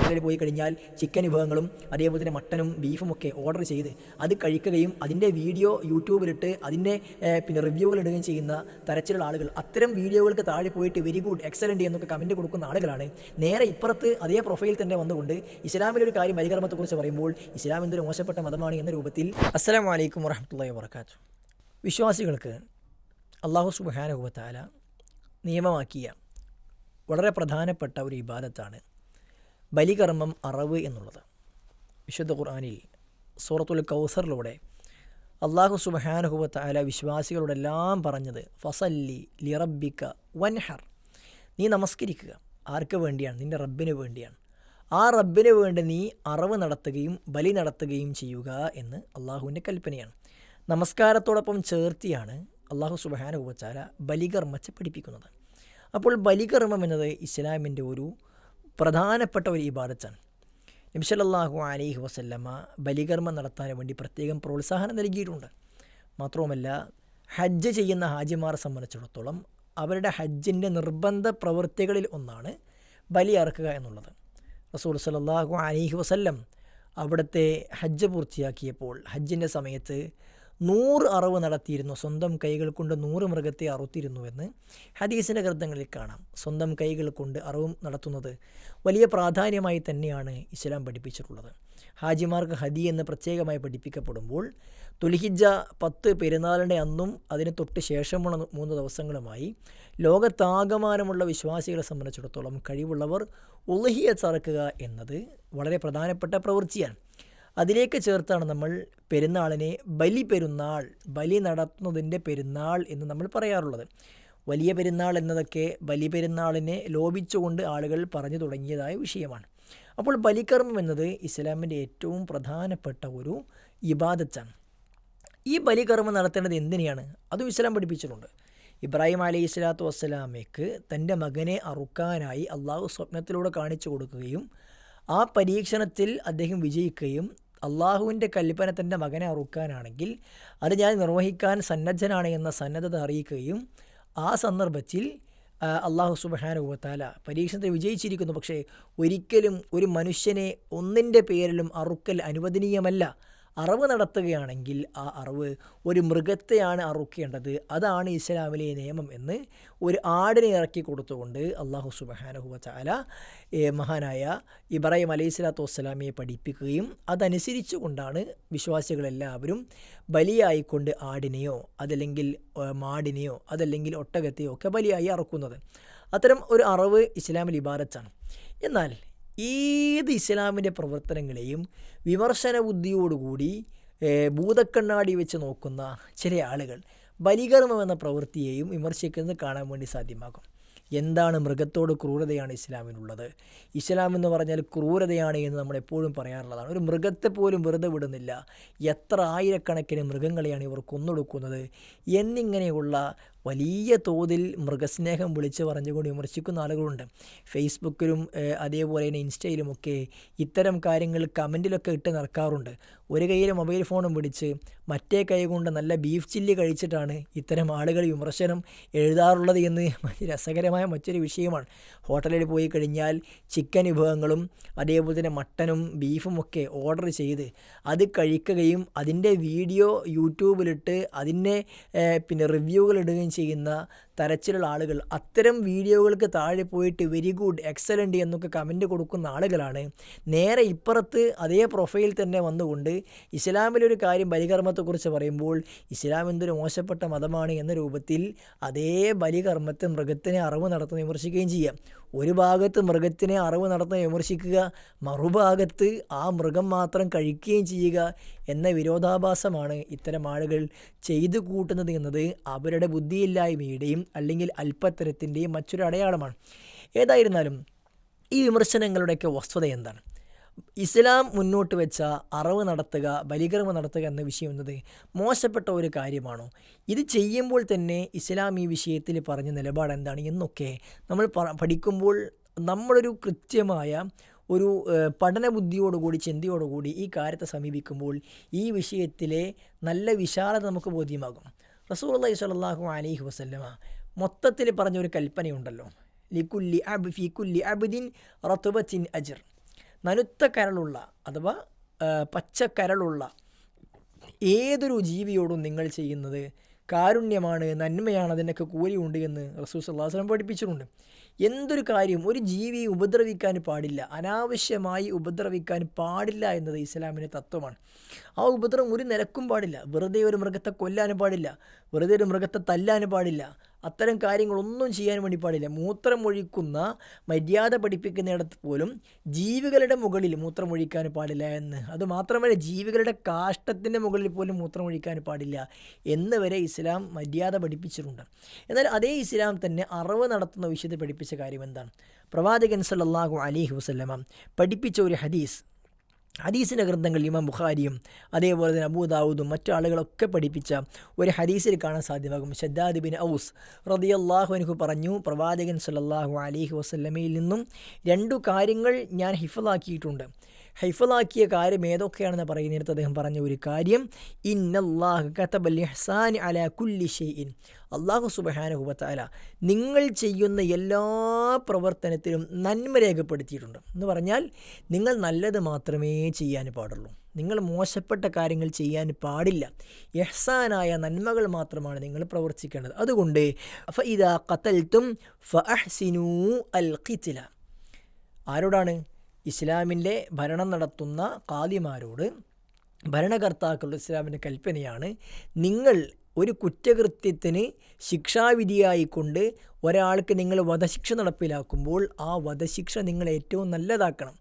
ഹോട്ടലിൽ പോയി കഴിഞ്ഞാൽ ചിക്കൻ വിഭവങ്ങളും അതേപോലെ തന്നെ മട്ടനും ബീഫും ഒക്കെ ഓർഡർ ചെയ്ത് അത് കഴിക്കുകയും അതിൻ്റെ വീഡിയോ യൂട്യൂബിലിട്ട് അതിൻ്റെ റിവ്യൂകൾ ഇടുകയും ചെയ്യുന്ന തരത്തിലുള്ള ആളുകൾ, അത്തരം വീഡിയോകൾക്ക് താഴെ പോയിട്ട് വെരി ഗുഡ്, എക്സലൻ്റ് എന്നൊക്കെ കമൻറ്റ് കൊടുക്കുന്ന ആളുകളാണ് നേരെ ഇപ്പുറത്ത് അതേ പ്രൊഫൈൽ തന്നെ വന്നുകൊണ്ട് ഇസ്ലാമിലൊരു കാര്യം ബലികർമ്മത്തെക്കുറിച്ച് പറയുമ്പോൾ ഇസ്ലാം എന്തൊരു മോശപ്പെട്ട മതമാണ് എന്ന രൂപത്തിൽ. അസ്സലാമു അലൈക്കും വറഹ്മത്തുള്ളാഹി വബറകാതുഹു. വിശ്വാസികൾക്ക് അല്ലാഹു സുബ്ഹാനഹു വ തആല നിയമമാക്കിയ വളരെ പ്രധാനപ്പെട്ട ഒരു ഇബാദത്താണ് ബലികർമ്മം, അറവ് എന്നുള്ളത്. വിശുദ്ധ ഖുർആനിൽ സൂറത്തുൽ കൗസറിലൂടെ അല്ലാഹു സുബ്ഹാനഹു വ തആല വിശ്വാസികളോടെല്ലാം പറഞ്ഞത് ഫസല്ലി ലിറബ്ബിക വൻഹർ, നീ നമസ്കരിക്കുക. ആർക്ക് വേണ്ടിയാണ്? നിൻ്റെ റബ്ബിന് വേണ്ടിയാണ്. ആ റബ്ബിന് വേണ്ടി നീ അറവ് നടത്തുകയും ബലി നടത്തുകയും ചെയ്യുക എന്ന് അള്ളാഹുവിൻ്റെ കൽപ്പനയാണ്. നമസ്കാരത്തോടൊപ്പം ചേർത്തിയാണ് അള്ളാഹു സുബ്ഹാനഹു വ തആല ബലികർമ്മത്തെ പഠിപ്പിക്കുന്നത്. അപ്പോൾ ബലികർമ്മം എന്നത് ഇസ്ലാമിൻ്റെ ഒരു പ്രധാനപ്പെട്ട ഒരു ഇബാദത്താണ്. നബി സല്ലല്ലാഹു അലൈഹി വസല്ലമ ബലികർമ്മം നടത്താൻ വേണ്ടി പ്രത്യേകം പ്രോത്സാഹനം നൽകിയിട്ടുണ്ട്. മാത്രവുമല്ല, ഹജ്ജ് ചെയ്യുന്ന ഹാജിമാരെ സംബന്ധിച്ചിടത്തോളം അവരുടെ ഹജ്ജിൻ്റെ നിർബന്ധ പ്രവൃത്തികളിൽ ഒന്നാണ് ബലി അറുക്കുക എന്നുള്ളത്. റസൂൽ സല്ലല്ലാഹു അലൈഹി വസല്ലം അവിടുത്തെ ഹജ്ജ് പൂർത്തിയാക്കിയപ്പോൾ ഹജ്ജിൻ്റെ സമയത്ത് 100 അറവ് നടത്തിയിരുന്നു. സ്വന്തം കൈകൾ കൊണ്ട് 100 മൃഗത്തെ അറുത്തിരുന്നുവെന്ന് ഹദീസിൻ്റെ ഗ്രന്ഥങ്ങളിൽ കാണാം. സ്വന്തം കൈകൾ കൊണ്ട് അറവ് നടത്തുന്നത് വലിയ പ്രാധാന്യമായി തന്നെയാണ് ഇസ്ലാം പഠിപ്പിച്ചിട്ടുള്ളത്. ഹാജിമാർക്ക് ഹദി എന്ന് പ്രത്യേകമായി പഠിപ്പിക്കപ്പെടുമ്പോൾ ദുൽഹിജ്ജ 10 പെരുന്നാളിൻ്റെ അന്നും അതിന് തൊട്ട് ശേഷമുള്ള 3 ദിവസങ്ങളുമായി ലോകത്താകമാനമുള്ള വിശ്വാസികളെ സംബന്ധിച്ചിടത്തോളം കഴിവുള്ളവർ ഉളുഹിയ്യത്ത് അറുക്കുക എന്നത് വളരെ പ്രധാനപ്പെട്ട പ്രവൃത്തിയാണ്. അതിലേക്ക് ചേർത്താണ് നമ്മൾ പെരുന്നാളിനെ ബലിപെരുന്നാൾ, ബലി നടത്തുന്നതിൻ്റെ പെരുന്നാൾ എന്ന് നമ്മൾ പറയാറുള്ളത്. വലിയ പെരുന്നാൾ എന്നതൊക്കെ ബലിപെരുന്നാളിനെ ലോപിച്ചുകൊണ്ട് ആളുകൾ പറഞ്ഞു തുടങ്ങിയതായ വിഷയമാണ്. അപ്പോൾ ബലികർമ്മം എന്നത് ഇസ്ലാമിൻ്റെ ഏറ്റവും പ്രധാനപ്പെട്ട ഒരു ഇബാദത്താണ്. ഈ ബലികർമ്മം നടത്തേണ്ടത് എന്തിനെയാണ്? അതും ഇസ്ലാം പഠിപ്പിച്ചിട്ടുണ്ട്. ഇബ്രാഹിം അലൈഹി സ്വലാത്തു വസ്സലാമയ്ക്ക് തൻ്റെ മകനെ അറുക്കാനായി അള്ളാഹു സ്വപ്നത്തിലൂടെ കാണിച്ചു കൊടുക്കുകയും ആ പരീക്ഷണത്തിൽ അദ്ദേഹം വിജയിക്കുകയും അള്ളാഹുവിൻ്റെ കൽപ്പന തൻ്റെ മകനെ അറുക്കാനാണെങ്കിൽ അത് ഞാൻ നിർവഹിക്കാൻ സന്നദ്ധനാണ് എന്ന സന്നദ്ധത അറിയിക്കുകയും ആ സന്ദർഭത്തിൽ അള്ളാഹു സുബ്ഹാനഹു വ തആല പരീക്ഷണത്തിൽ വിജയിച്ചിരിക്കുന്നു. പക്ഷേ ഒരിക്കലും ഒരു മനുഷ്യനെ ഒന്നിൻ്റെ പേരിലും അറുക്കൽ അനുവദനീയമല്ല. അറവ് നടത്തുകയാണെങ്കിൽ ആ അറവ് ഒരു മൃഗത്തെയാണ് അറുക്കേണ്ടത്. അതാണ് ഇസ്ലാമിലെ നിയമം എന്ന് ഒരു ആടിനെ ഇറക്കി കൊടുത്തുകൊണ്ട് അള്ളാഹു സുബ്ഹാനഹു വ തആല മഹാനായ ഇബ്രാഹിം അലൈഹി സ്വലാത്തു വസ്സലാമയെ പഠിപ്പിക്കുകയും അതനുസരിച്ചു കൊണ്ടാണ് വിശ്വാസികളെല്ലാവരും ബലിയായിക്കൊണ്ട് ആടിനെയോ അതല്ലെങ്കിൽ മാടിനെയോ അതല്ലെങ്കിൽ ഒട്ടകത്തെയോ ഒക്കെ ബലിയായി അറുക്കുന്നത്. അത്തരം ഒരു അറവ് ഇസ്ലാമിൽ ഇബാദത്താണ്. എന്നാൽ ഏത് ഇസ്ലാമിൻ്റെ പ്രവർത്തനങ്ങളെയും വിമർശന ബുദ്ധിയോടുകൂടി ഭൂതക്കണ്ണാടി വെച്ച് നോക്കുന്ന ചില ആളുകൾ ബലികർമ്മം എന്ന പ്രവൃത്തിയെയും വിമർശിക്കുന്നത് കാണാൻ വേണ്ടി സാധ്യമാകും. എന്താണ് മൃഗത്തോട് ക്രൂരതയാണ് ഇസ്ലാമിനുള്ളത്? ഇസ്ലാം എന്ന് പറഞ്ഞാൽ ക്രൂരതയാണ് എന്ന് നമ്മൾ എപ്പോഴും പറയാറുള്ളതാണ്. ഒരു മൃഗത്തെ പോലും വെറുതെ വിടുന്നില്ല. എത്ര ആയിരക്കണക്കിന് മൃഗങ്ങളെയാണ് ഇവർ കൊന്നൊടുക്കുന്നത് എന്നിങ്ങനെയുള്ള വലിയ തോതിൽ മൃഗസ്നേഹം വിളിച്ച് പറഞ്ഞുകൊണ്ട് വിമർശിക്കുന്ന ആളുകളുണ്ട്. ഫേസ്ബുക്കിലും അതേപോലെ തന്നെ ഇൻസ്റ്റയിലുമൊക്കെ ഇത്തരം കാര്യങ്ങൾ കമൻറ്റിലൊക്കെ ഇട്ട് നടക്കാറുണ്ട്. ഒരു കയ്യിൽ മൊബൈൽ ഫോണും പിടിച്ച് മറ്റേ കൈ കൊണ്ട് നല്ല ബീഫ് ചില്ലി കഴിച്ചിട്ടാണ് ഇത്തരം ആളുകൾ വിമർശനം എഴുതാറുള്ളത് എന്ന് രസകരമായ മറ്റൊരു വിഷയമാണ്. ഹോട്ടലിൽ പോയി കഴിഞ്ഞാൽ ചിക്കൻ വിഭവങ്ങളും അതേപോലെ തന്നെ മട്ടനും ബീഫും ഒക്കെ ഓർഡർ ചെയ്ത് അത് കഴിക്കുകയും അതിൻ്റെ വീഡിയോ യൂട്യൂബിലിട്ട് അതിനെ റിവ്യൂകൾ ഇടുകയും ചെയ്യുന്ന തരത്തിലുള്ള ആളുകൾ, അത്തരം വീഡിയോകൾക്ക് താഴെ പോയിട്ട് വെരി ഗുഡ്, എക്സലൻ്റ് എന്നൊക്കെ കമൻറ്റ് കൊടുക്കുന്ന ആളുകളാണ് നേരെ ഇപ്പുറത്ത് അതേ പ്രൊഫൈൽ തന്നെ വന്നുകൊണ്ട് ഇസ്ലാമിലൊരു കാര്യം ബലികർമ്മത്തെക്കുറിച്ച് പറയുമ്പോൾ ഇസ്ലാം എന്തൊരു മോശപ്പെട്ട മതമാണ് എന്ന രൂപത്തിൽ അതേ ബലികർമ്മത്തെ മൃഗത്തിനെ അറവ് നടത്തുന്ന വിമർശിക്കുകയും ചെയ്യാം. ഒരു ഭാഗത്ത് മൃഗത്തിനെ അറവ് നടത്തുന്ന വിമർശിക്കുക, മറുഭാഗത്ത് ആ മൃഗം മാത്രം കഴിക്കുകയും ചെയ്യുക എന്ന വിരോധാഭാസമാണ് ഇത്തരം ആളുകൾ ചെയ്തു കൂട്ടുന്നത് എന്നത് അവരുടെ ബുദ്ധിയില്ലായ്മയുടെയും അല്ലെങ്കിൽ അല്പത്തരത്തിൻ്റെയും മറ്റൊരു അടയാളമാണ്. ഏതായിരുന്നാലും ഈ വിമർശനങ്ങളുടെയൊക്കെ വസ്തുത എന്താണ്? ഇസ്ലാം മുന്നോട്ട് വെച്ച അറവ് നടത്തുക, ബലികർമ്മം നടത്തുക എന്ന വിഷയം എന്നത് മോശപ്പെട്ട ഒരു കാര്യമാണോ? ഇത് ചെയ്യുമ്പോൾ തന്നെ ഇസ്ലാം ഈ വിഷയത്തിൽ പറഞ്ഞ നിലപാട് എന്താണ് എന്നൊക്കെ നമ്മൾ പഠിക്കുമ്പോൾ നമ്മളൊരു കൃത്യമായ ഒരു പഠന ബുദ്ധിയോടുകൂടി ചിന്തയോടുകൂടി ഈ കാര്യത്തെ സമീപിക്കുമ്പോൾ ഈ വിഷയത്തിലെ നല്ല വിശാലത നമുക്ക് ബോധ്യമാകും. റസൂലുള്ളാഹി സ്വല്ലല്ലാഹു അലൈഹി വസല്ലമ മൊത്തത്തിൽ പറഞ്ഞൊരു കൽപ്പനയുണ്ടല്ലോ, ഫീ കുല്ലി അബ്ദിൻ റത്ബത്തിൻ അജ്ർ. നനുത്ത കരളുള്ള അഥവാ പച്ചക്കരളുള്ള ഏതൊരു ജീവിയോടും നിങ്ങൾ ചെയ്യുന്നത് കാരുണ്യമാണ്, നന്മയാണ്, അതിനൊക്കെ കൂലിയുണ്ട് എന്ന് റസൂൽ സല്ലല്ലാഹു അലൈഹി വസല്ലം പഠിപ്പിച്ചിട്ടുണ്ട്. എന്തൊരു കാര്യം ഒരു ജീവിയെ ഉപദ്രവിക്കാൻ പാടില്ല, അനാവശ്യമായി ഉപദ്രവിക്കാൻ പാടില്ല എന്നത് ഇസ്ലാമിൻ്റെ തത്വമാണ്. ആ ഉപദ്രവം ഒരു നിലക്കും പാടില്ല. വെറുതെ ഒരു മൃഗത്തെ കൊല്ലാനും പാടില്ല, വെറുതെ ഒരു മൃഗത്തെ തല്ലാനും പാടില്ല, അത്തരം കാര്യങ്ങളൊന്നും ചെയ്യാൻ വേണ്ടി പാടില്ല. മൂത്രമൊഴിക്കുന്ന മര്യാദ പഠിപ്പിക്കുന്നിടത്ത് പോലും ജീവികളുടെ മുകളിൽ മൂത്രമൊഴിക്കാൻ പാടില്ല എന്ന്, അതുമാത്രമല്ല ജീവികളുടെ കാഷ്ടത്തിൻ്റെ മുകളിൽ പോലും മൂത്രമൊഴിക്കാൻ പാടില്ല എന്ന് വരെ ഇസ്ലാം മര്യാദ പഠിപ്പിച്ചിട്ടുണ്ട്. എന്നാൽ അതേ ഇസ്ലാം തന്നെ അറവ് നടത്തുന്ന വിഷയത്തിൽ പഠിപ്പിച്ച കാര്യം എന്താണ്? പ്രവാചകൻ സല്ലല്ലാഹു അലൈഹി വസല്ലമ പഠിപ്പിച്ച ഒരു ഹദീസിൻ്റെ ഗ്രന്ഥങ്ങൾ ഇമാം ബുഖാരിയും അതേപോലെ തന്നെ അബൂ ദാവൂദും മറ്റു ആളുകളൊക്കെ പഠിപ്പിച്ച ഒരു ഹദീസിൽ കാണാൻ സാധ്യമാകും. ഷദ്ദാദ് ബിൻ ഔസ് റളിയല്ലാഹു അൻഹു പറഞ്ഞു, പ്രവാചകൻ സല്ലല്ലാഹു അലൈഹി വസല്ലമയിൽ നിന്നും 2 കാര്യങ്ങൾ ഞാൻ ഹിഫ്ളാക്കിയിട്ടുണ്ട്. ഹിഫ്ളാക്കിയ കാര്യം ഏതൊക്കെയാണെന്ന് പറയുന്നിടത്ത് അദ്ദേഹം പറഞ്ഞ ഒരു കാര്യം, ഇന്നല്ലാഹു കതബൽ ഇഹ്സാൻ അലാ കുല്ലി ഷൈഇൻ, അല്ലാഹു സുബ്ഹാനഹു വ തആല നിങ്ങൾ ചെയ്യുന്ന എല്ലാ പ്രവർത്തനത്തിലും നന്മ രേഖപ്പെടുത്തിയിട്ടുണ്ട്. എന്ന് പറഞ്ഞാൽ നിങ്ങൾ നല്ലത് മാത്രമേ ചെയ്യാൻ പാടുള്ളൂ, നിങ്ങൾ മോശപ്പെട്ട കാര്യങ്ങൾ ചെയ്യാൻ പാടില്ല. ഇഹ്സാനായ നന്മകൾ മാത്രമാണ് നിങ്ങൾ പ്രവർത്തിക്കേണ്ടത്. അതുകൊണ്ട് ഫഇദാ ഖതൽതും ഫഅഹ്സിനൂ അൽ ഖിത്ല, ആരോടാണ്? ഇസ്ലാമിൻ്റെ ഭരണം നടത്തുന്ന ഖാദിമാരോട്, ഭരണകർത്താക്കളുടെ ഇസ്ലാമിൻ്റെ കൽപ്പനയാണ്, നിങ്ങൾ ഒരു കുറ്റകൃത്യത്തിന് ശിക്ഷാവിധിയായിക്കൊണ്ട് ഒരാൾക്ക് നിങ്ങൾ വധശിക്ഷ നടപ്പിലാക്കുമ്പോൾ ആ വധശിക്ഷ നിങ്ങൾ ഏറ്റവും നല്ലതാക്കണം.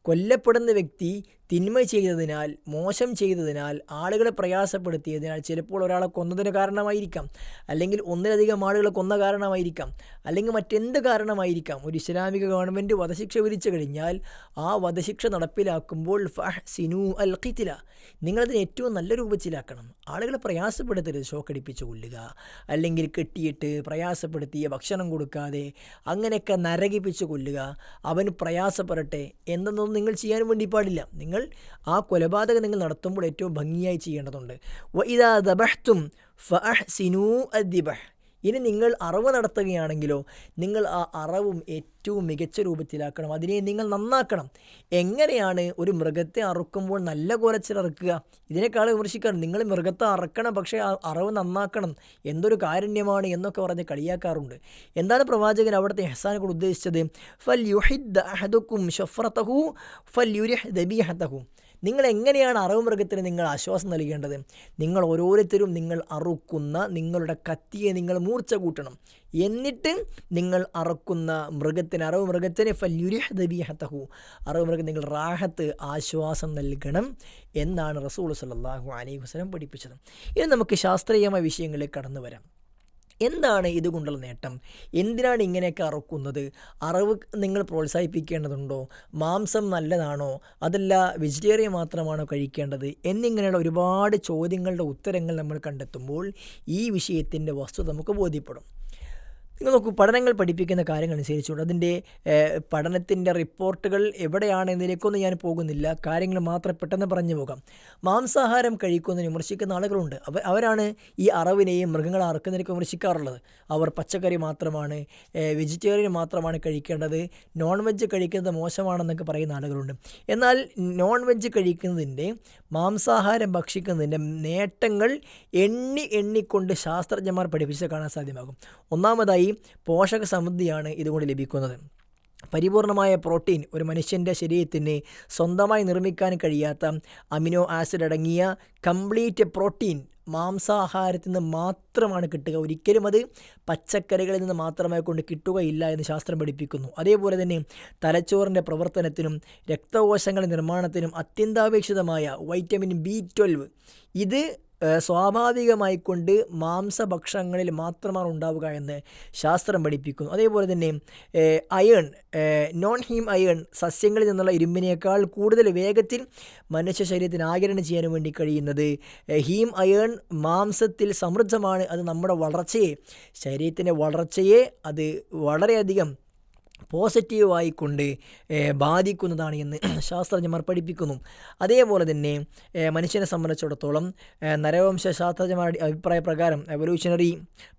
കൊല്ലപ്പെടുന്ന വ്യക്തി തിന്മ ചെയ്തതിനാൽ, മോശം ചെയ്തതിനാൽ, ആളുകളെ പ്രയാസപ്പെടുത്തിയതിനാൽ, ചിലപ്പോൾ ഒരാളെ കൊന്നതിന് കാരണമായിരിക്കാം, അല്ലെങ്കിൽ ഒന്നിലധികം ആളുകളെ കൊന്ന കാരണമായിരിക്കാം, അല്ലെങ്കിൽ മറ്റെന്ത് കാരണമായിരിക്കാം. ഒരു ഇസ്ലാമിക ഗവൺമെൻറ് വധശിക്ഷ വിധിച്ചു കഴിഞ്ഞാൽ ആ വധശിക്ഷ നടപ്പിലാക്കുമ്പോൾ ഫഅഹ്സിനൂ അൽ ഖിത്ല, നിങ്ങളതിന് ഏറ്റവും നല്ല രൂപത്തിലാക്കണം. ആളുകളെ പ്രയാസപ്പെടുത്തരുത്, ഷോക്കടിപ്പിച്ച് കൊല്ലുക, അല്ലെങ്കിൽ കെട്ടിയിട്ട് പ്രയാസപ്പെടുത്തിയ ഭക്ഷണം കൊടുക്കാതെ അങ്ങനെയൊക്കെ നരകിപ്പിച്ച് കൊല്ലുക, അവന് പ്രയാസപ്പെടട്ടെ എന്നൊന്നും നിങ്ങൾ ചെയ്യാൻ വേണ്ടി പാടില്ല. നിങ്ങൾ ആ കൊലപാതകം നിങ്ങൾ നടത്തുമ്പോൾ ഏറ്റവും ഭംഗിയായി ചെയ്യേണ്ടതുണ്ട്. വഇദാ ദബഹ്തും ഫഅഹ്സിനൂ അദ്ദിബഹ്, ഇനി നിങ്ങൾ അറവ് നടത്തുകയാണെങ്കിലോ നിങ്ങൾ ആ അറവും ഏറ്റവും മികച്ച രൂപത്തിലാക്കണം, അതിനെ നിങ്ങൾ നന്നാക്കണം. എങ്ങനെയാണ് ഒരു മൃഗത്തെ അറുക്കുമ്പോൾ നല്ല കുരച്ചിൽ അറുക്കുക? ഇതിനേക്കാൾ വിമർശിക്കണം, നിങ്ങൾ മൃഗത്തെ അറക്കണം, പക്ഷേ ആ അറവ് നന്നാക്കണം, എന്തൊരു കാരുണ്യമാണ് എന്നൊക്കെ പറഞ്ഞ് കളിയാക്കാറുണ്ട്. എന്താണ് പ്രവാചകൻ അവിടുത്തെ ഇഹ്സാനെ കൊണ്ട് ഉദ്ദേശിച്ചത്? ഫൽ യുഹിദ് അഹദുക്കും ശഫ്റതഹു ഫൽ യുരിഹ് ദബീഹതഹു, നിങ്ങൾ എങ്ങനെയാണ് അറവ് മൃഗത്തിന് നിങ്ങൾ ആശ്വാസം നൽകേണ്ടത്? നിങ്ങൾ ഓരോരുത്തരും നിങ്ങൾ അറുക്കുന്ന നിങ്ങളുടെ കത്തിയെ നിങ്ങൾ മൂർച്ച കൂട്ടണം. എന്നിട്ട് നിങ്ങൾ അറക്കുന്ന അറവ് മൃഗത്തിന് ഫല്യുരിഹ് ദബീഹതഹു, അറവ് മൃഗം നിങ്ങൾ റാഹത്ത് ആശ്വാസം നൽകണം എന്നാണ് റസൂൽ സല്ലല്ലാഹു അലൈഹി വസല്ലം പഠിപ്പിച്ചത്. ഇനി നമുക്ക് ശാസ്ത്രീയമായ വിഷയങ്ങളിലേക്ക് കടന്നു വരാം. എന്താണ് ഇതുകൊണ്ടുള്ള നേട്ടം? എന്തിനാണ് ഇങ്ങനെയൊക്കെ അറുക്കുന്നത്? അറവ് നിങ്ങൾ പ്രോത്സാഹിപ്പിക്കേണ്ടതുണ്ടോ? മാംസം നല്ലതാണോ? അതല്ല വെജിറ്റേറിയൻ മാത്രമാണോ കഴിക്കേണ്ടത്? എന്നിങ്ങനെയുള്ള ഒരുപാട് ചോദ്യങ്ങളുടെ ഉത്തരങ്ങൾ നമ്മൾ കണ്ടെത്തുമ്പോൾ ഈ വിഷയത്തിൻ്റെ വസ്തുത നമുക്ക് ബോധ്യപ്പെടും. നിങ്ങൾ നോക്കൂ, പഠനങ്ങൾ പഠിപ്പിക്കുന്ന കാര്യങ്ങൾ അനുസരിച്ചുകൊണ്ട് അതിൻ്റെ പഠനത്തിൻ്റെ റിപ്പോർട്ടുകൾ എവിടെയാണ് എന്നതിലേക്കൊന്നും ഞാൻ പോകുന്നില്ല, കാര്യങ്ങൾ മാത്രം പെട്ടെന്ന് പറഞ്ഞു പോകാം. മാംസാഹാരം കഴിക്കുന്നതിന് വിമർശിക്കുന്ന ആളുകളുണ്ട്. അവരാണ് ഈ അറവിനെയും മൃഗങ്ങളെ അറുക്കുന്നതിനൊക്കെ വിമർശിക്കാറുള്ളത്. അവർ പച്ചക്കറി മാത്രമാണ്, വെജിറ്റേറിയൻ മാത്രമാണ് കഴിക്കേണ്ടത്, നോൺ വെജ് കഴിക്കുന്നത് മോശമാണെന്നൊക്കെ പറയുന്ന ആളുകളുണ്ട്. എന്നാൽ നോൺ വെജ് കഴിക്കുന്നതിൻ്റെ, മാംസാഹാരം ഭക്ഷിക്കുന്നതിൻ്റെ നേട്ടങ്ങൾ എണ്ണിക്കൊണ്ട് ശാസ്ത്രജ്ഞന്മാർ പഠിപ്പിച്ച് കാണാൻ സാധ്യമാകും. ഒന്നാമതായി പോഷക സമൃദ്ധിയാണ് ഇതുകൊണ്ട് ലഭിക്കുന്നത്. പരിപൂർണമായ പ്രോട്ടീൻ, ഒരു മനുഷ്യൻ്റെ ശരീരത്തിന് സ്വന്തമായി നിർമ്മിക്കാൻ കഴിയാത്ത അമിനോ ആസിഡ് അടങ്ങിയ കംപ്ലീറ്റ് പ്രോട്ടീൻ മാംസാഹാരത്തിൽ നിന്ന് മാത്രമാണ് കിട്ടുക. ഒരിക്കലും അത് പച്ചക്കറികളിൽ നിന്ന് മാത്രമായി കൊണ്ട് കിട്ടുകയില്ല എന്ന് ശാസ്ത്രം പഠിപ്പിക്കുന്നു. അതേപോലെ തന്നെ തലച്ചോറിൻ്റെ പ്രവർത്തനത്തിനും രക്തകോശങ്ങളുടെ നിർമ്മാണത്തിനും അത്യന്താപേക്ഷിതമായ വൈറ്റമിൻ B12 ഇത് സ്വാഭാവികമായിക്കൊണ്ട് മാംസഭക്ഷണങ്ങളിൽ മാത്രമാണ് ഉണ്ടാവുക എന്ന് ശാസ്ത്രം പഠിപ്പിക്കുന്നു. അതേപോലെ തന്നെ അയൺ, നോൺ ഹീം അയൺ, സസ്യങ്ങളിൽ നിന്നുള്ള ഇരുമ്പിനേക്കാൾ കൂടുതൽ വേഗത്തിൽ മനുഷ്യ ശരീരത്തിന് ആഗിരണം ചെയ്യാൻ വേണ്ടി കഴിയുന്നത് ഹീം അയൺ മാംസത്തിൽ സമൃദ്ധമാണ്. അത് നമ്മുടെ വളർച്ചയെ, ശരീരത്തിൻ്റെ വളർച്ചയെ അത് വളരെയധികം പോസിറ്റീവായിക്കൊണ്ട് ബാധിക്കുന്നതാണ് എന്ന് ശാസ്ത്രജ്ഞന്മാർ പഠിപ്പിക്കുന്നു. അതേപോലെ തന്നെ മനുഷ്യനെ സംബന്ധിച്ചിടത്തോളം നരവംശ ശാസ്ത്രജ്ഞന്മാരുടെ അഭിപ്രായ പ്രകാരം, എവല്യൂഷണറി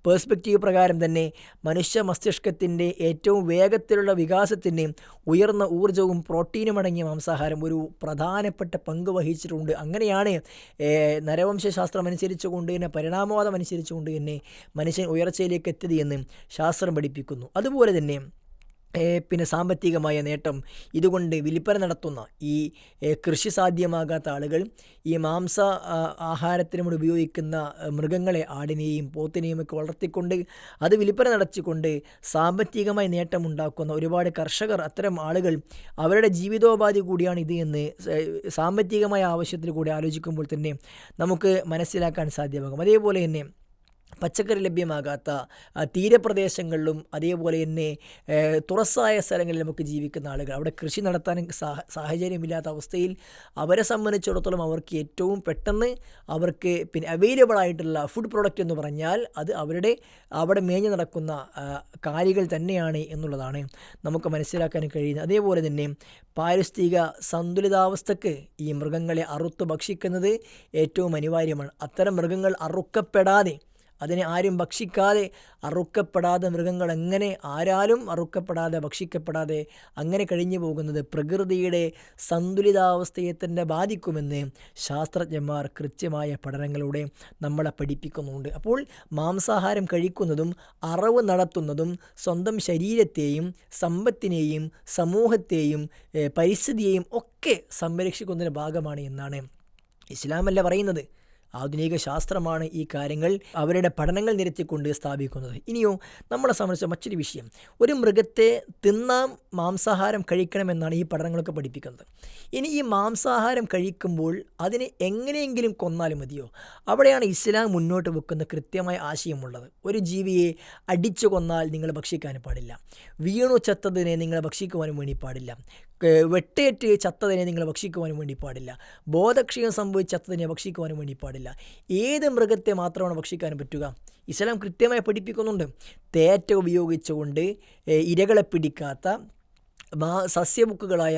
പേഴ്സ്പെക്റ്റീവ് പ്രകാരം തന്നെ മനുഷ്യ മസ്തിഷ്കത്തിൻ്റെ ഏറ്റവും വേഗത്തിലുള്ള വികാസത്തിന് ഉയർന്ന ഊർജ്ജവും പ്രോട്ടീനും അടങ്ങിയ മാംസാഹാരം ഒരു പ്രധാനപ്പെട്ട പങ്ക് വഹിച്ചിട്ടുണ്ട്. അങ്ങനെയാണ് നരവംശ ശാസ്ത്രം അനുസരിച്ചുകൊണ്ട് തന്നെ, പരിണാമവാദം അനുസരിച്ചുകൊണ്ട് തന്നെ മനുഷ്യൻ ഉയർച്ചയിലേക്ക് എത്തിയത് എന്ന് ശാസ്ത്രം പഠിപ്പിക്കുന്നു. അതുപോലെ തന്നെ പിന്നെ സാമ്പത്തികമായ നേട്ടം ഇതുകൊണ്ട് വിൽപ്പന നടത്തുന്ന ഈ കൃഷി സാധ്യമാകാത്ത ആളുകൾ ഈ മാംസ ആഹാരത്തിന് വേണ്ടി ഉപയോഗിക്കുന്ന മൃഗങ്ങളെ, ആടിനെയും പോത്തിനെയും ഒക്കെ വളർത്തിക്കൊണ്ട് അത് വിൽപ്പന നടത്തിക്കൊണ്ട് സാമ്പത്തികമായി നേട്ടമുണ്ടാക്കുന്ന ഒരുപാട് കർഷകർ, അത്തരം ആളുകൾ അവരുടെ ജീവിതോപാധി കൂടിയാണ് ഇത് എന്ന് സാമ്പത്തികമായ ആവശ്യത്തിൽ കൂടി ആലോചിക്കുമ്പോൾ തന്നെ നമുക്ക് മനസ്സിലാക്കാൻ സാധ്യമാകും. അതേപോലെ തന്നെ പച്ചക്കറി ലഭ്യമാകാത്ത തീരപ്രദേശങ്ങളിലും അതേപോലെ തന്നെ തുറസ്സായ സ്ഥലങ്ങളിൽ നമുക്ക് ജീവിക്കുന്ന ആളുകൾ, അവിടെ കൃഷി നടത്താൻ സാഹചര്യമില്ലാത്ത അവസ്ഥയിൽ അവരെ സംബന്ധിച്ചിടത്തോളം അവർക്ക് ഏറ്റവും പെട്ടെന്ന് അവർക്ക് പിന്നെ അവൈലബിൾ ആയിട്ടുള്ള ഫുഡ് പ്രോഡക്റ്റ് എന്ന് പറഞ്ഞാൽ അത് അവിടെ മേഞ്ഞു നടക്കുന്ന കാലികൾ തന്നെയാണ് എന്നുള്ളതാണ് നമുക്ക് മനസ്സിലാക്കാൻ കഴിയുന്നത്. അതേപോലെ തന്നെ പാരിസ്ഥിതിക സന്തുലിതാവസ്ഥയ്ക്ക് ഈ മൃഗങ്ങളെ അറുത്ത് ഭക്ഷിക്കുന്നത് ഏറ്റവും അനിവാര്യമാണ്. അത്തരം മൃഗങ്ങൾ അറുക്കപ്പെടാതെ, അതിനെ ആരും ഭക്ഷിക്കാതെ, അറുക്കപ്പെടാതെ മൃഗങ്ങൾ എങ്ങനെ ആരാലും അറുക്കപ്പെടാതെ ഭക്ഷിക്കപ്പെടാതെ അങ്ങനെ കഴിഞ്ഞു പോകുന്നത് പ്രകൃതിയുടെ സന്തുലിതാവസ്ഥയെ തന്നെ ബാധിക്കുമെന്ന് ശാസ്ത്രജ്ഞന്മാർ കൃത്യമായ പഠനങ്ങളിലൂടെ നമ്മളെ പഠിപ്പിക്കുന്നുണ്ട്. അപ്പോൾ മാംസാഹാരം കഴിക്കുന്നതും അറിവ് നടത്തുന്നതും സ്വന്തം ശരീരത്തെയും സമ്പത്തിനെയും സമൂഹത്തെയും പരിസ്ഥിതിയെയും ഒക്കെ സംരക്ഷിക്കുന്നതിൻ്റെ ഭാഗമാണ് എന്നാണ് ഇസ്ലാമല്ല പറയുന്നത്. ആധുനിക ശാസ്ത്രമാണ് ഈ കാര്യങ്ങൾ അവരുടെ പഠനങ്ങൾ നിരത്തിക്കൊണ്ട് സ്ഥാപിക്കുന്നത്. ഇനിയോ നമ്മളെ സംബന്ധിച്ച മറ്റൊരു വിഷയം, ഒരു മൃഗത്തെ തിന്നാം മാംസാഹാരം കഴിക്കണമെന്നാണ് ഈ പഠനങ്ങളൊക്കെ പഠിപ്പിക്കുന്നത്. ഇനി ഈ മാംസാഹാരം കഴിക്കുമ്പോൾ അതിനെ എങ്ങനെയെങ്കിലും കൊന്നാലും മതിയോ? അവിടെയാണ് ഇസ്ലാം മുന്നോട്ട് വെക്കുന്ന കൃത്യമായ ആശയമുള്ളത്. ഒരു ജീവിയെ അടിച്ചു കൊന്നാൽ നിങ്ങൾ ഭക്ഷിക്കാൻ പാടില്ല, വീണു ചത്തതിനെ നിങ്ങൾ ഭക്ഷിക്കുവാനും വേണ്ടി പാടില്ല, വെട്ടേറ്റ് ചത്തതിനെ നിങ്ങൾ ഭക്ഷിക്കുവാനും വേണ്ടി പാടില്ല, ബോധക്ഷയം സംഭവിച്ച് ചത്തതിനെ ഭക്ഷിക്കുവാനും വേണ്ടി പാടില്ല. ഏത് മൃഗത്തെ മാത്രമാണ് ഭക്ഷിക്കാൻ പറ്റുക? ഇസ്ലാം കൃത്യമായി പഠിപ്പിക്കുന്നുണ്ട്. തേറ്റ ഉപയോഗിച്ചുകൊണ്ട് ഇരകളെ പിടിക്കാത്ത സസ്യബുക്കുകളായ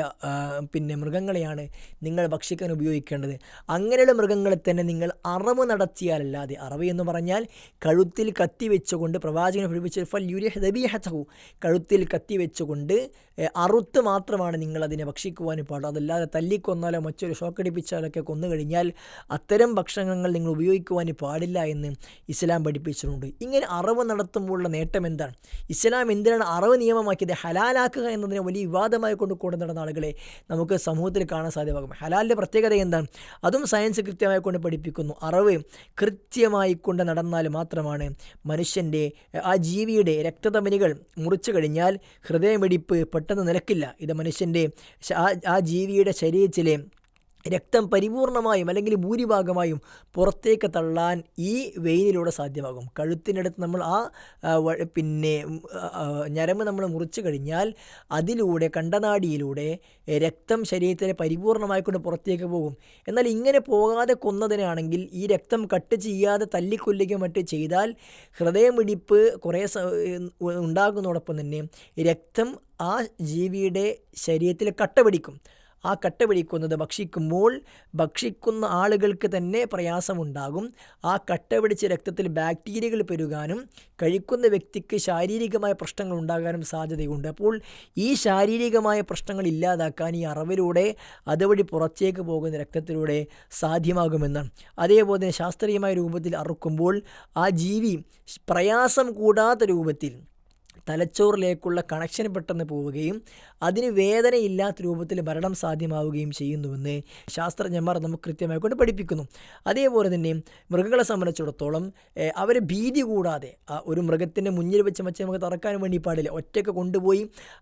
പിന്നെ മൃഗങ്ങളെയാണ് നിങ്ങൾ ഭക്ഷിക്കാൻ ഉപയോഗിക്കേണ്ടത്. അങ്ങനെയുള്ള മൃഗങ്ങളെ തന്നെ നിങ്ങൾ അറവ് നടത്തിയാലല്ലാതെ, അറവ് എന്ന് പറഞ്ഞാൽ കഴുത്തിൽ കത്തി വെച്ചുകൊണ്ട് പ്രവാചകനെ പഠിപ്പിച്ച കഴുത്തിൽ കത്തി വെച്ചുകൊണ്ട് അറുത്ത് മാത്രമാണ് നിങ്ങൾ അതിനെ ഭക്ഷിക്കുവാനും പാടുള്ളൂ. അതല്ലാതെ തല്ലിക്കൊന്നാലോ മറ്റൊരു ഷോക്കടിപ്പിച്ചാലൊക്കെ കൊന്നു കഴിഞ്ഞാൽ അത്തരം ഭക്ഷണങ്ങൾ നിങ്ങൾ ഉപയോഗിക്കുവാൻ പാടില്ല എന്ന് ഇസ്ലാം പഠിപ്പിച്ചിട്ടുണ്ട്. ഇങ്ങനെ അറവ് നടത്തുമ്പോഴുള്ള നേട്ടം എന്താണ്? ഇസ്ലാം എന്തിനാണ് അറവ് നിയമമാക്കിയത്? ഹലാലാക്കുക എന്നതിനെ വലിയ വിവാദമായി കൊണ്ട് നടന്ന ആളുകളെ നമുക്ക് സമൂഹത്തിൽ കാണാൻ സാധ്യമാകും. ഹലാലിൻ്റെ പ്രത്യേകത എന്താണ്? അതും സയൻസ് കൃത്യമായി കൊണ്ട് പഠിപ്പിക്കുന്നു. അറവ് കൃത്യമായി കൊണ്ട് നടന്നാൽ മാത്രമാണ് മനുഷ്യൻ്റെ ആ ജീവിയുടെ രക്തധമനികൾ മുറിച്ചു കഴിഞ്ഞാൽ ഹൃദയമിടിപ്പ് പെട്ടെന്ന് നിലക്കില്ല. ഇത് മനുഷ്യൻ്റെ ആ ജീവിയുടെ ശരീരത്തിലെ രക്തം പരിപൂർണമായും അല്ലെങ്കിൽ ഭൂരിഭാഗമായും പുറത്തേക്ക് തള്ളാൻ ഈ വെയിനിലൂടെ സാധ്യമാകും. കഴുത്തിനടുത്ത് നമ്മൾ പിന്നെ ഞരമ്പ് നമ്മൾ മുറിച്ചു കഴിഞ്ഞാൽ അതിലൂടെ കണ്ടനാടിയിലൂടെ രക്തം ശരീരത്തിലെ പരിപൂർണമായിക്കൊണ്ട് പുറത്തേക്ക് പോകും. എന്നാൽ ഇങ്ങനെ പോകാതെ കൊന്നതിനാണെങ്കിൽ ഈ രക്തം കട്ട് ചെയ്യാതെ തല്ലിക്കൊല്ലുകയോ മറ്റ് ചെയ്താൽ ഹൃദയമിടിപ്പ് കുറേ ഉണ്ടാകുന്നതോടൊപ്പം തന്നെ രക്തം ആ ജീവിയുടെ ശരീരത്തിൽ കട്ട പിടിക്കും. ആ കട്ട പിടിക്കുന്നത് ഭക്ഷിക്കുന്ന ആളുകൾക്ക് തന്നെ പ്രയാസമുണ്ടാകും. ആ കട്ട പിടിച്ച രക്തത്തിൽ ബാക്ടീരിയകൾ പെരുകാനും കഴിക്കുന്ന വ്യക്തിക്ക് ശാരീരികമായ പ്രശ്നങ്ങൾ ഉണ്ടാകാനും സാധ്യതയുണ്ട്. അപ്പോൾ ഈ ശാരീരികമായ പ്രശ്നങ്ങൾ ഇല്ലാതാക്കാൻ ഈ അറവിലൂടെ അതുവഴി പുറത്തേക്ക് പോകുന്ന രക്തത്തിലൂടെ സാധ്യമാകുമെന്നാണ്. അതേപോലെ തന്നെ ശാസ്ത്രീയമായ രൂപത്തിൽ അറുക്കുമ്പോൾ ആ ജീവി പ്രയാസം കൂടാത്ത രൂപത്തിൽ തലച്ചോറിലേക്കുള്ള കണക്ഷൻ പെട്ടെന്ന് പോവുകയും അതിന് വേദനയില്ലാത്ത രൂപത്തിൽ മരണം സാധ്യമാവുകയും ചെയ്യുന്നുവെന്ന് ശാസ്ത്രജ്ഞന്മാർ നമുക്ക് കൃത്യമായി കൊണ്ട് പഠിപ്പിക്കുന്നു. അതേപോലെ തന്നെ മൃഗങ്ങളെ സംബന്ധിച്ചിടത്തോളം അവരെ ഭീതി കൂടാതെ ഒരു മൃഗത്തിൻ്റെ മുന്നിൽ വെച്ച് നമുക്ക് തറക്കാൻ വേണ്ടി പാടില്ല. ഒറ്റയ്ക്ക് കൊണ്ടുപോയി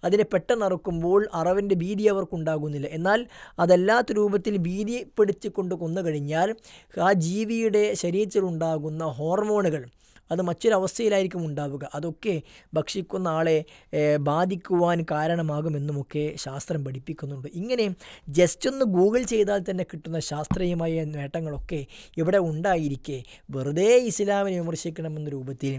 അതിനെ പെട്ടെന്ന് അറുക്കുമ്പോൾ അറവിൻ്റെ ഭീതി അവർക്കുണ്ടാകുന്നില്ല. എന്നാൽ അതല്ലാത്ത രൂപത്തിൽ ഭീതിപ്പെടുത്തിക്കൊണ്ട് കൊന്നു കഴിഞ്ഞാൽ ആ ജീവിയുടെ ശരീരത്തിലുണ്ടാകുന്ന ഹോർമോണുകൾ അത് മറ്റൊരവസ്ഥയിലായിരിക്കും ഉണ്ടാവുക. അതൊക്കെ ഭക്ഷിക്കുന്ന ആളെ ബാധിക്കുവാൻ കാരണമാകുമെന്നുമൊക്കെ ശാസ്ത്രം പഠിപ്പിക്കുന്നുണ്ട്. ഇങ്ങനെ ജസ്റ്റ് ഒന്ന് ഗൂഗിൾ ചെയ്താൽ തന്നെ കിട്ടുന്ന ശാസ്ത്രീയമായ നേട്ടങ്ങളൊക്കെ ഇവിടെ ഉണ്ടായിരിക്കെ വെറുതെ ഇസ്ലാമിനെ വിമർശിക്കണമെന്ന രൂപത്തിൽ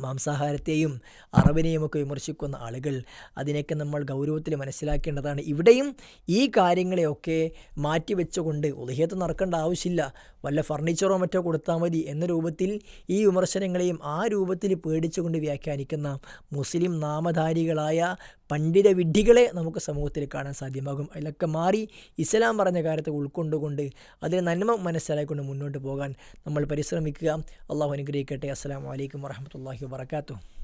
മാംസാഹാരത്തെയും അറബിനെയും ഒക്കെ വിമർശിക്കുന്ന ആളുകൾ അതിനെയൊക്കെ നമ്മൾ ഗൗരവത്തിൽ മനസ്സിലാക്കേണ്ടതാണ്. ഇവിടെയും ഈ കാര്യങ്ങളെയൊക്കെ മാറ്റിവെച്ചുകൊണ്ട് ഉദ്ഹിയത്ത് നടക്കേണ്ട ആവശ്യമില്ല, വല്ല ഫർണിച്ചറോ മറ്റോ കൊടുത്താൽ മതി എന്ന രൂപത്തിൽ ഈ വിമർശനങ്ങളെയും ആ രൂപത്തിൽ പേടിച്ചുകൊണ്ട് വ്യാഖ്യാനിക്കുന്ന മുസ്ലിം നാമധാരികളായ പണ്ഡിത വിഡ്ഢികളെ നമുക്ക് സമൂഹത്തിൽ കാണാൻ സാധ്യമാകും. അതിലൊക്കെ മാറി ഇസ്ലാം പറഞ്ഞ കാര്യത്തെ ഉൾക്കൊണ്ടുകൊണ്ട് അതിന് നന്മ മനസ്സിലാക്കിക്കൊണ്ട് മുന്നോട്ട് പോകാൻ നമ്മൾ പരിശ്രമിക്കുക. അള്ളാഹു അനുഗ്രഹിക്കട്ടെ. അസ്സലാമു അലൈക്കും വറഹ്മത്തുള്ളാഹി വബറകാതുഹു.